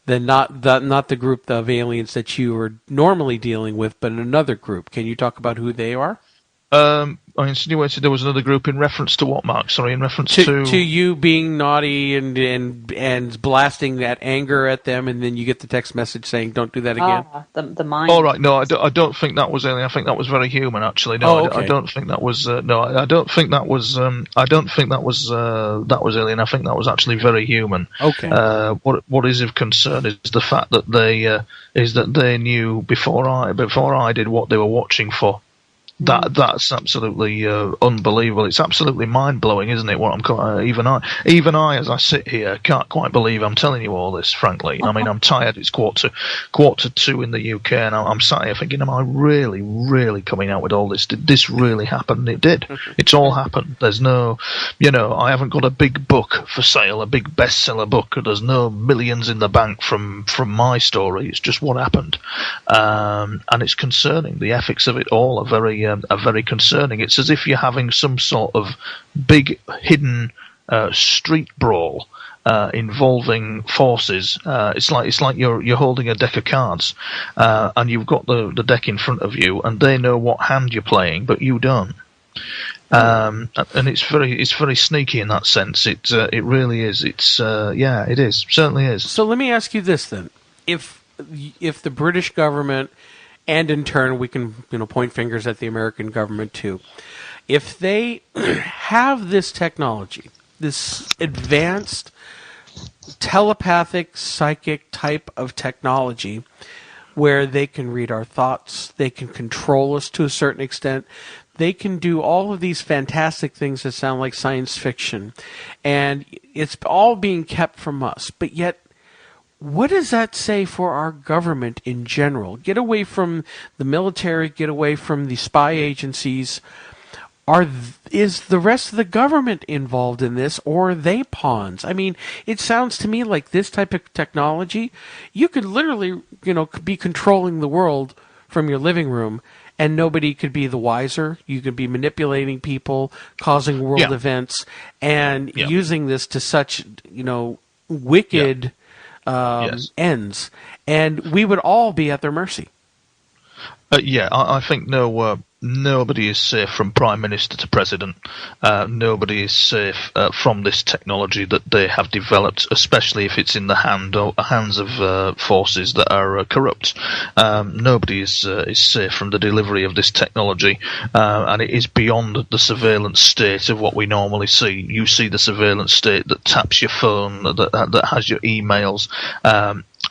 Then not the group of aliens that you were normally dealing with, but another group. Can you talk about who they are? I insinuated there was another group in reference to what, Mark? Sorry, in reference to you being naughty and blasting that anger at them, and then you get the text message saying, "Don't do that again." The mind. All right, no, I don't think that was alien. I think that was very human, actually. No, okay. I don't think that was. No, I don't think that was. I don't think that was alien. I think that was actually very human. Okay. What is of concern is the fact that they knew before I did what they were watching for. That's absolutely unbelievable. It's absolutely mind blowing, isn't it? Even I, as I sit here, can't quite believe I'm telling you all this. Frankly, I mean, I'm tired. It's quarter to 2 in the UK, and I'm sat here thinking, am I really, really coming out with all this? Did this really happen? It did. It's all happened. There's no, I haven't got a big book for sale, a big bestseller book. There's no millions in the bank from my story. It's just what happened, and it's concerning. The ethics of it all are very concerning. It's as if you're having some sort of big hidden street brawl involving forces. It's like you're holding a deck of cards, and you've got the deck in front of you, and they know what hand you're playing, but you don't. And it's very sneaky in that sense. It really is. It is, certainly is. So let me ask you this then: if the British government, and in turn, we can point fingers at the American government too. If they have this technology, this advanced telepathic, psychic type of technology, where they can read our thoughts, they can control us to a certain extent, they can do all of these fantastic things that sound like science fiction, and it's all being kept from us, but yet, what does that say for our government in general? Get away from the military, get away from the spy agencies. Is the rest of the government involved in this, or are they pawns? I mean, it sounds to me like this type of technology, you could literally, be controlling the world from your living room, and nobody could be the wiser. You could be manipulating people, causing world events, and using this to such, wicked... ends, and we would all be at their mercy. I think nobody is safe from Prime Minister to President. Nobody is safe from this technology that they have developed, especially if it's in the hands of forces that are corrupt. Nobody is safe from the delivery of this technology, and it is beyond the surveillance state of what we normally see. You see the surveillance state that taps your phone, that has your emails,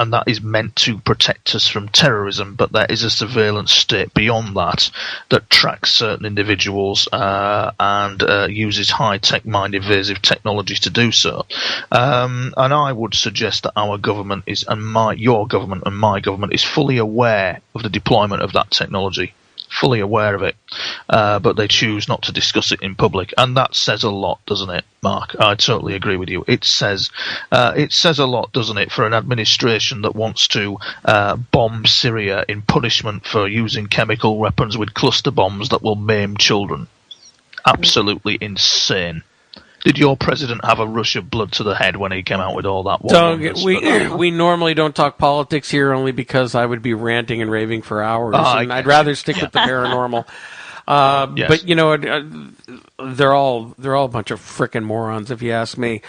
and that is meant to protect us from terrorism, but there is a surveillance state beyond that tracks certain individuals and uses high-tech, mind-invasive technologies to do so. And I would suggest that our government your government and my government is fully aware of the deployment of that technology. Fully aware of it, but they choose not to discuss it in public, and that says a lot, doesn't it, Mark? I totally agree with you. It says a lot, doesn't it, for an administration that wants to bomb Syria in punishment for using chemical weapons with cluster bombs that will maim children. Absolutely insane. Did your president have a rush of blood to the head when he came out with all that? We normally don't talk politics here, only because I would be ranting and raving for hours, and I'd rather stick with the paranormal. Yes. But you know, they're all a bunch of frickin' morons, if you ask me.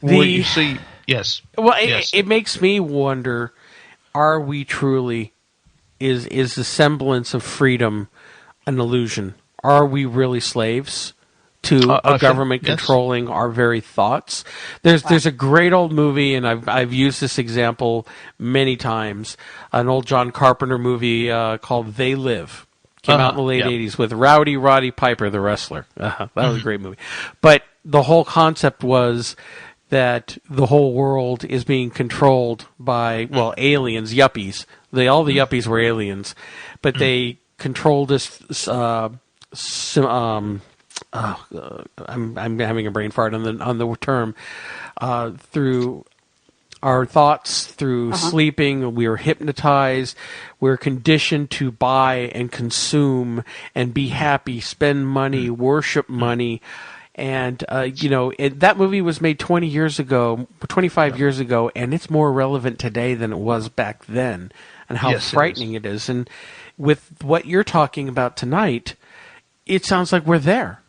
Well, you see, yes. Well, yes. It makes me wonder: are we truly? Is the semblance of freedom an illusion? Are we really slaves to a government controlling our very thoughts? There's a great old movie, and I've used this example many times. An old John Carpenter movie called They Live. Came out in the late 80s with Rowdy Roddy Piper, the wrestler. That was a great movie. But the whole concept was that the whole world is being controlled by, aliens, yuppies. All the yuppies were aliens, but they controlled us. I'm having a brain fart on the term. Through our thoughts, through sleeping, we were hypnotized. We're conditioned to buy and consume and be happy, spend money, worship money. And, that movie was made 25 years ago, and it's more relevant today than it was back then, and how frightening it is. And with what you're talking about tonight, it sounds like we're there.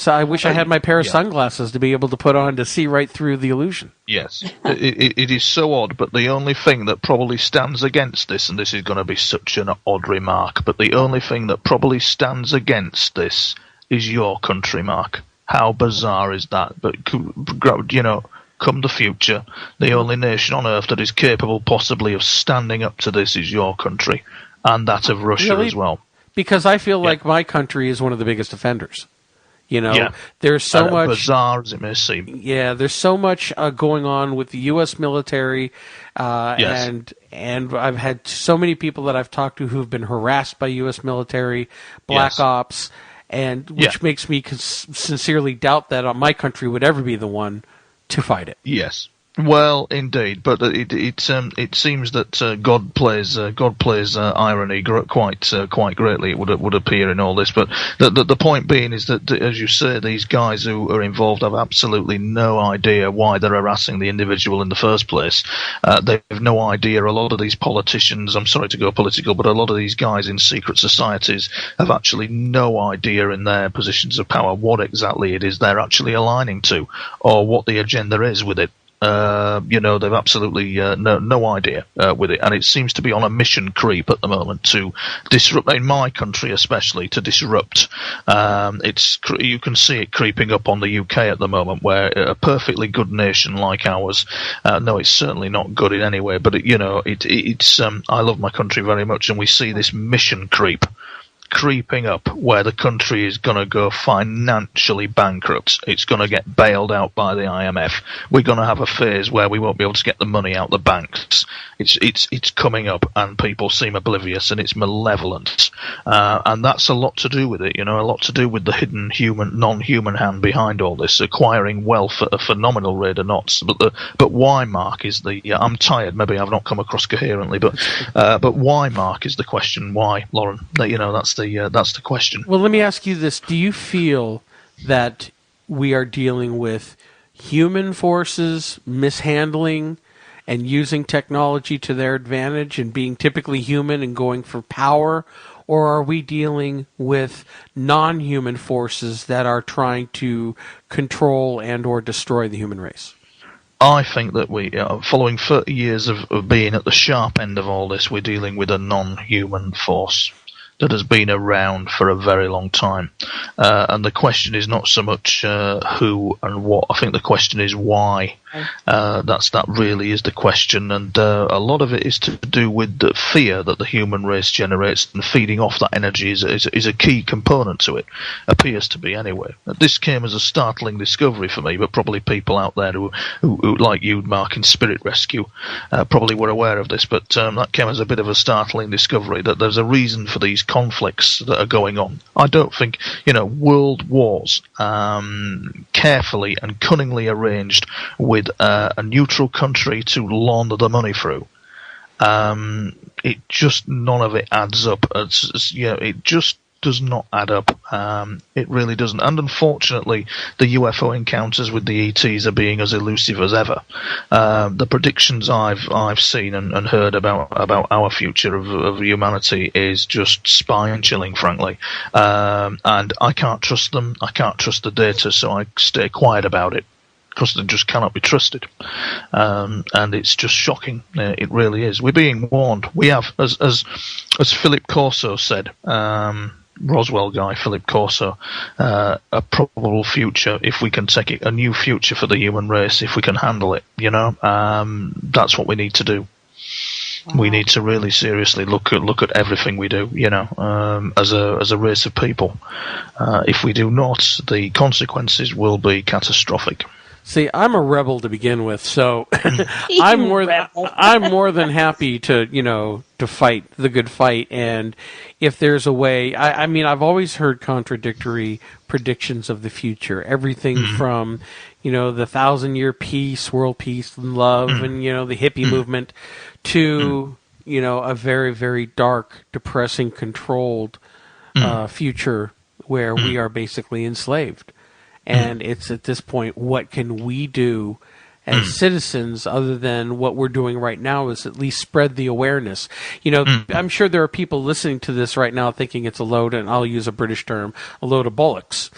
I wish I had my pair of sunglasses to be able to put on to see right through the illusion. Yes, it is so odd, but the only thing that probably stands against this, and this is going to be such an odd remark, but the only thing that probably stands against this is your country, Mark. How bizarre is that? But, come the future, the only nation on earth that is capable possibly of standing up to this is your country, and that of Russia as well. Because I feel like my country is one of the biggest offenders. There's so much... bizarre as it may seem. Yeah, there's so much going on with the U.S. military, and I've had so many people that I've talked to who've been harassed by U.S. military, black ops, and which makes me sincerely doubt that my country would ever be the one to fight it. Yes. Well, indeed, but it seems that God plays irony quite greatly. It would appear in all this, but the point being is that, as you say, these guys who are involved have absolutely no idea why they're harassing the individual in the first place. They have no idea. A lot of these politicians, I'm sorry to go political, but a lot of these guys in secret societies have actually no idea in their positions of power what exactly it is they're actually aligning to, or what the agenda is with it. They've absolutely no idea with it, and it seems to be on a mission creep at the moment to disrupt, in my country especially, to disrupt. You can see it creeping up on the UK at the moment, where a perfectly good nation like ours, no, it's certainly not good in any way, but it's I love my country very much, and we see this mission creeping up where the country is going to go financially bankrupt. It's going to get bailed out by the IMF. We're going to have a phase where we won't be able to get the money out the banks. It's coming up, and people seem oblivious, and it's malevolent. And that's a lot to do with it, a lot to do with the hidden non-human hand behind all this, acquiring wealth at a phenomenal rate of knots. But why, Mark, is I'm tired, maybe I've not come across coherently, but why, Mark, is the question. Why, Lauren? That's the question. Well, let me ask you this. Do you feel that we are dealing with human forces mishandling and using technology to their advantage and being typically human and going for power? Or are we dealing with non-human forces that are trying to control and or destroy the human race? I think that we, following 30 years of being at the sharp end of all this, we're dealing with a non-human force that has been around for a very long time. And the question is not so much who and what. I think the question is why. That really is the question. And a lot of it is to do with the fear that the human race generates, and feeding off that energy is a key component to it. Appears to be, anyway. This came as a startling discovery for me, but probably people out there who like you, Mark, in Spirit Rescue, probably were aware of this. But that came as a bit of a startling discovery, that there's a reason for these conflicts that are going on. I don't think, world wars, carefully and cunningly arranged with a neutral country to launder the money through. None of it adds up. It just does not add up. It really doesn't. And unfortunately, the UFO encounters with the ETs are being as elusive as ever. The predictions I've seen and heard about our future of humanity is just spine-chilling, frankly. And I can't trust them. I can't trust the data, so I stay quiet about it, because they just cannot be trusted. And it's just shocking. It really is. We're being warned. We have, as Philip Corso said, Roswell guy, Philip Corso, a probable future if we can take it, a new future for the human race if we can handle it, that's what we need to do. Wow. We need to really seriously look at everything we do, as a race of people. If we do not, the consequences will be catastrophic. See, I'm a rebel to begin with, so I'm more than happy to fight the good fight. And if there's a way, I mean, I've always heard contradictory predictions of the future. Everything from, the 1,000-year peace, world peace and love, and the hippie movement, to a very, very dark, depressing, controlled future where we are basically enslaved. And it's at this point, what can we do as citizens other than what we're doing right now is at least spread the awareness. I'm sure there are people listening to this right now thinking it's a load, and I'll use a British term, a load of bollocks.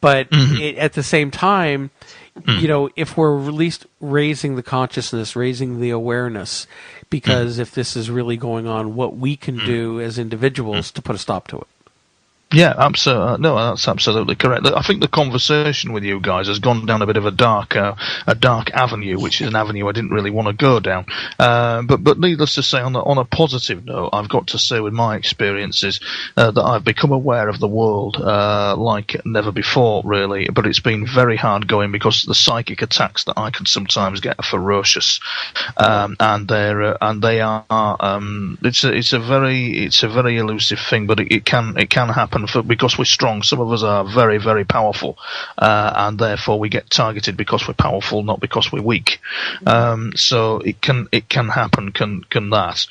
But at the same time, if we're at least raising the consciousness, raising the awareness, because if this is really going on, what we can do as individuals to put a stop to it. Yeah, absolutely. No, that's absolutely correct. I think the conversation with you guys has gone down a bit of a dark avenue, which is an avenue I didn't really want to go down. But needless to say, on a positive note, I've got to say with my experiences that I've become aware of the world like never before, really. But it's been very hard going because the psychic attacks that I can sometimes get are ferocious, and they are. It's a very elusive thing, but it can happen. Because we're strong, some of us are very, very powerful, and therefore we get targeted because we're powerful, not because we're weak. So it can happen. Can that?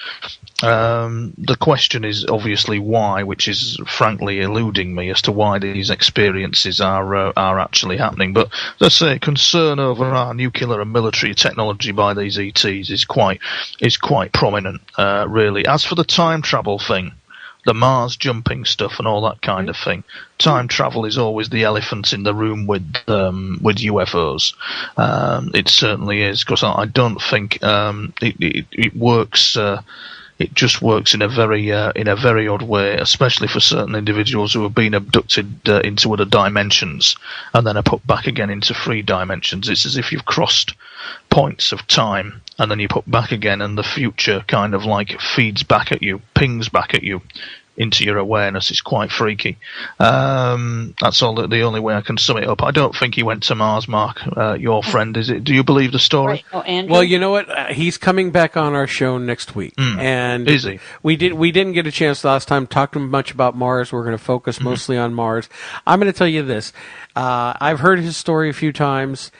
The question is obviously why, which is frankly eluding me as to why these experiences are actually happening. But let's say concern over our nuclear and military technology by these ETs is quite prominent, really. As for the time travel thing, the Mars jumping stuff and all that kind of thing, time travel is always the elephant in the room with UFOs. It certainly is, because I don't think it works. It just works in a very odd way, especially for certain individuals who have been abducted into other dimensions and then are put back again into 3 dimensions. It's as if you've crossed points of time and then you put back again, and the future kind of like feeds back at you, pings back at you into your awareness. It's quite freaky. That's all. The only way I can sum it up. I don't think he went to Mars, Mark. Your friend, is it? Do you believe the story? Right. Oh, Andrew? Well, you know what? He's coming back on our show next week, and is he? We didn't get a chance last time to talk much about Mars. We're going to focus mostly on Mars. I'm going to tell you this. I've heard his story a few times,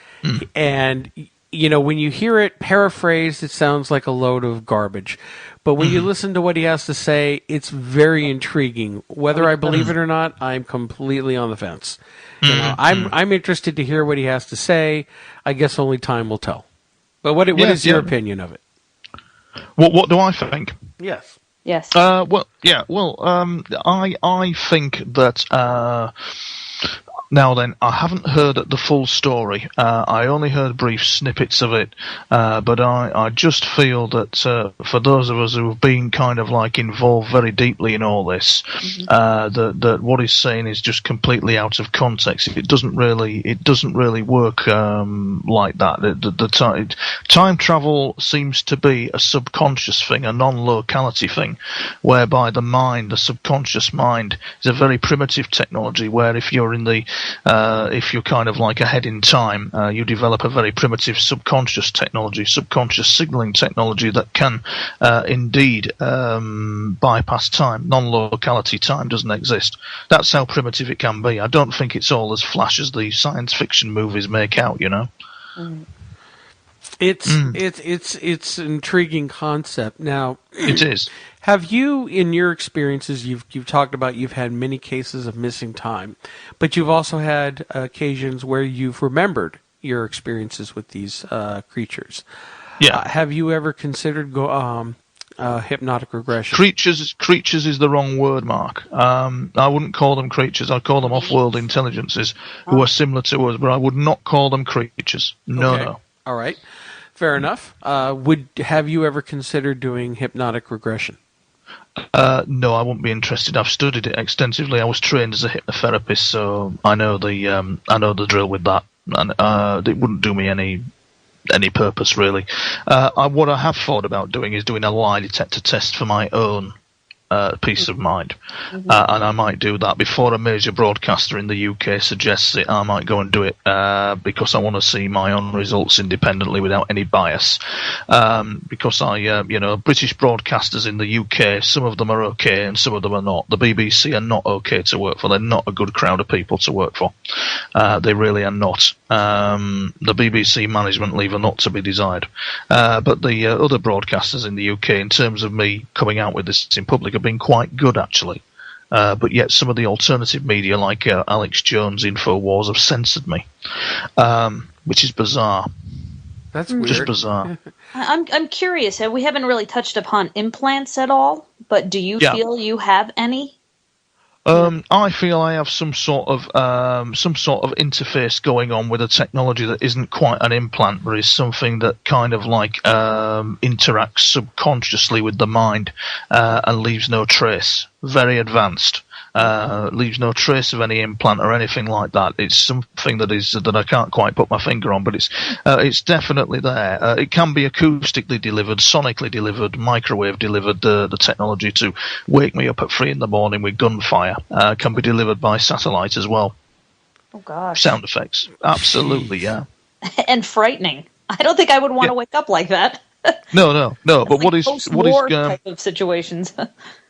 and when you hear it paraphrased, it sounds like a load of garbage. But when you listen to what he has to say, it's very intriguing. Whether I believe it or not, I'm completely on the fence. I'm interested to hear what he has to say. I guess only time will tell. But what is your opinion of it? What do I think? Yes. I think that. Now then, I haven't heard the full story. I only heard brief snippets of it, but I just feel that for those of us who have been kind of like involved very deeply in all this, that what he's saying is just completely out of context. It doesn't really work like that. Time travel seems to be a subconscious thing, a non-locality thing, whereby the subconscious mind, is a very primitive technology. Where if you're if you're kind of like ahead in time, you develop a very primitive subconscious signaling technology that can indeed bypass time. Non-locality time doesn't exist. That's how primitive it can be. I don't think it's all as flash as the science fiction movies make out, It's an intriguing concept. Now, it is. Have you, in your experiences, you've talked about you've had many cases of missing time, but you've also had occasions where you've remembered your experiences with these creatures. Yeah. Have you ever considered hypnotic regression? Creatures is the wrong word, Mark. I wouldn't call them creatures. I'd call them off-world intelligences who are similar to us, but I would not call them creatures. No. All right. Fair enough. Have you ever considered doing hypnotic regression? No, I wouldn't be interested. I've studied it extensively. I was trained as a hypnotherapist, so I know the drill with that, and it wouldn't do me any purpose really. What I have thought about doing is doing a lie detector test for my own peace of mind, and I might do that before a major broadcaster in the UK suggests it. I might go and do it because I want to see my own results independently without any bias. Because British broadcasters in the UK, some of them are okay and some of them are not. The BBC are not okay to work for. They're not a good crowd of people to work for. They really are not. The BBC management leave a lot to be desired. But the other broadcasters in the UK, in terms of me coming out with this in public, have been quite good actually, but yet some of the alternative media like Alex Jones' InfoWars have censored me, which is bizarre. That's weird. Just bizarre. I'm curious. We haven't really touched upon implants at all, but do you feel you have any? I feel I have some sort of interface going on with a technology that isn't quite an implant, but is something that kind of like interacts subconsciously with the mind and leaves no trace. Very advanced. Leaves no trace of any implant or anything like that. It's something that I can't quite put my finger on, but it's definitely there. It can be acoustically delivered, sonically delivered, microwave delivered. The technology to wake me up at 3 a.m. with gunfire can be delivered by satellite as well. Oh gosh! Sound effects, absolutely, yeah. And frightening. I don't think I would want to wake up like that. No. But like what is type of situations?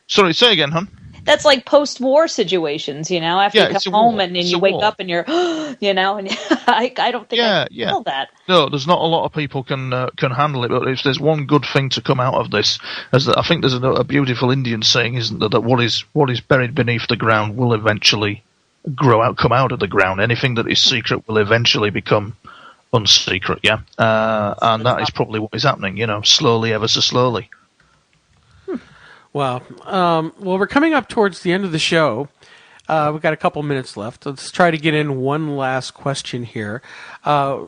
Sorry, say again, hon. That's like post-war situations, after you come home and you wake up and you're, and I don't think I can feel that. No, there's not a lot of people can handle it, but if there's one good thing to come out of this, is that I think there's a beautiful Indian saying, isn't there, that what is buried beneath the ground will eventually come out of the ground. Anything that is secret will eventually become unsecret, and that is probably what is happening, slowly, ever so slowly. Wow. Well, we're coming up towards the end of the show. We've got a couple minutes left. Let's try to get in one last question here. Have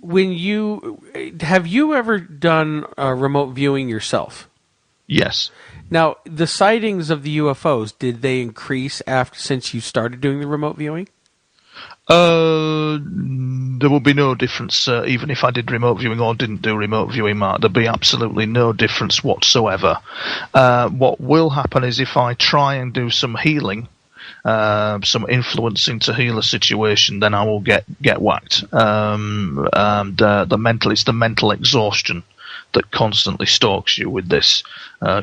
you ever done remote viewing yourself? Yes. Now, the sightings of the UFOs, did they increase since you started doing the remote viewing? There will be no difference, even if I did remote viewing or didn't do remote viewing, Mark. There'll be absolutely no difference whatsoever. What will happen is if I try and do some healing, some influencing to heal a situation, then I will get whacked. It's the mental exhaustion that constantly stalks you with this.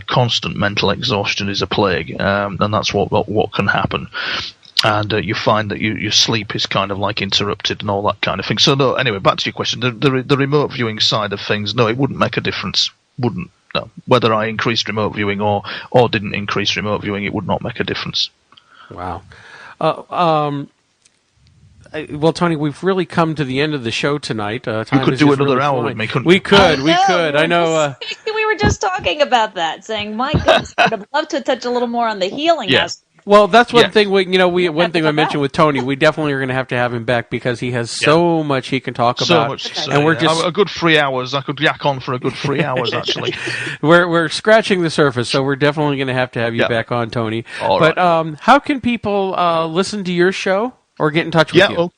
Constant mental exhaustion is a plague, and that's what can happen. And you find that your sleep is kind of like interrupted and all that kind of thing. So no, anyway, back to your question. The remote viewing side of things, no, it wouldn't make a difference. Wouldn't. No. Whether I increased remote viewing or didn't increase remote viewing, it would not make a difference. Wow. Well, Tony, we've really come to the end of the show tonight. We could do another hour with me, couldn't we? We could. I know. We were just talking about that, saying, my goodness, I would have loved to touch a little more on the healing aspect. Well, that's one thing. One thing I mentioned with Tony, we definitely are going to have him back because he has so much he can talk about. So much to say. And we're just a good 3 hours. I could yak on for a good 3 hours actually. We're scratching the surface, so we're definitely going to have you back on, Tony. All right. But how can people listen to your show or get in touch with you?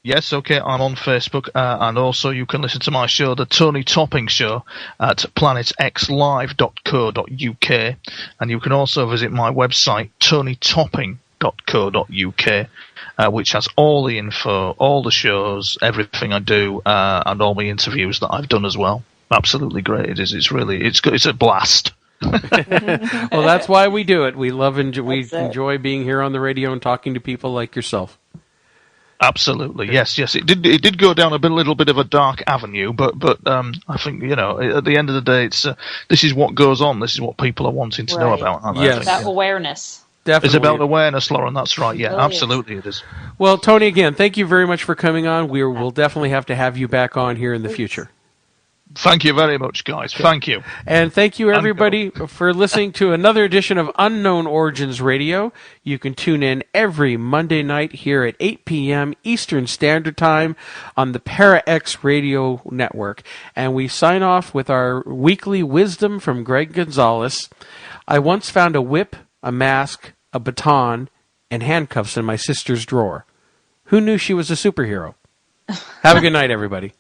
Yes, okay, I'm on Facebook, and also you can listen to my show, The Tony Toppings Show, at planetxlive.co.uk, and you can also visit my website, tonytopping.co.uk, which has all the info, all the shows, everything I do, and all the interviews that I've done as well. Absolutely great it is. It's good. It's a blast. Well, that's why we do it. We enjoy being here on the radio and talking to people like yourself. Absolutely, yes. It did go down a little bit of a dark avenue, but I think at the end of the day, it's this is what goes on. This is what people are wanting to know about. Aren't they? Yes, it's about awareness. Definitely. It's about awareness, Lauren. That's right. Yeah, really absolutely, it is. Well, Tony, again, thank you very much for coming on. We'll definitely have to have you back on here in the future. Thank you very much, guys. Thank you. And thank you, everybody, for listening to another edition of Unknown Origins Radio. You can tune in every Monday night here at 8 p.m. Eastern Standard Time on the Para-X Radio Network. And we sign off with our weekly wisdom from Greg Gonzalez. I once found a whip, a mask, a baton, and handcuffs in my sister's drawer. Who knew she was a superhero? Have a good night, everybody.